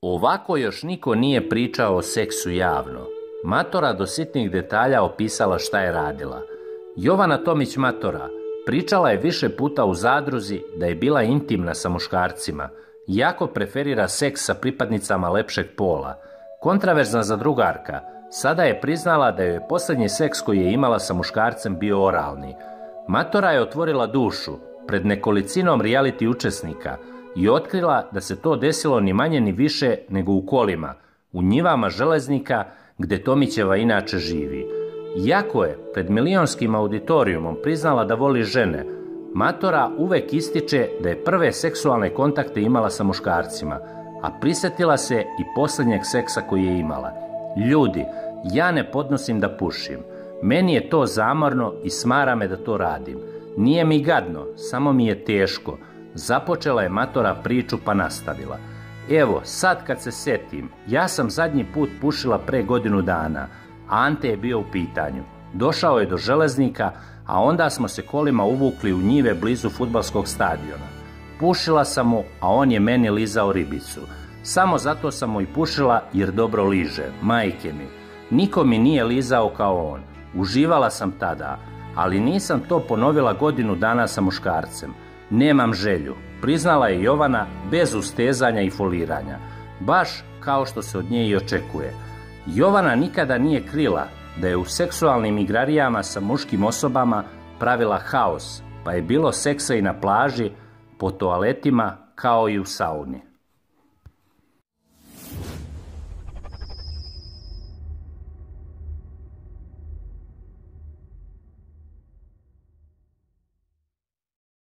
Ovako još niko nije pričao o seksu javno. Matora do sitnih detalja opisala šta je radila. Jovana Tomić Matora pričala je više puta u zadruzi da je bila intimna sa muškarcima, iako preferira seks sa pripadnicama lepšeg pola. Kontraverzna zadrugarka sada je priznala da joj je posljednji seks koji je imala sa muškarcem bio oralni. Matora je otvorila dušu pred nekolicinom reality učesnika i otkrila da se to desilo ni manje ni više nego u Kolima, u njivama Železnika gde Tomićeva inače živi. Iako je pred milionskim auditorijumom priznala da voli žene, Matora uvek ističe da je prve seksualne kontakte imala sa muškarcima, a prisetila se i posljednjeg seksa koji je imala. Ljudi, ja ne podnosim da pušim. Meni je to zamorno i smara me da to radim. Nije mi gadno, samo mi je teško. Započela je Matora priču pa nastavila. Evo, sad kad se setim, ja sam zadnji put pušila pre godinu dana. Ante je bio u pitanju. Došao je do Železnika, a onda smo se kolima uvukli u njive blizu fudbalskog stadiona. Pušila sam mu, a on je meni lizao ribicu. Samo zato sam mu i pušila jer dobro liže, majke mi. Niko mi nije lizao kao on. Uživala sam tada, ali nisam to ponovila godinu dana sa muškarcem. Nemam želju, priznala je Jovana bez ustezanja i foliranja, baš kao što se od nje i očekuje. Jovana nikada nije krila da je u seksualnim igrarijama sa muškim osobama pravila haos, pa je bilo seksa i na plaži, po toaletima kao i u sauni.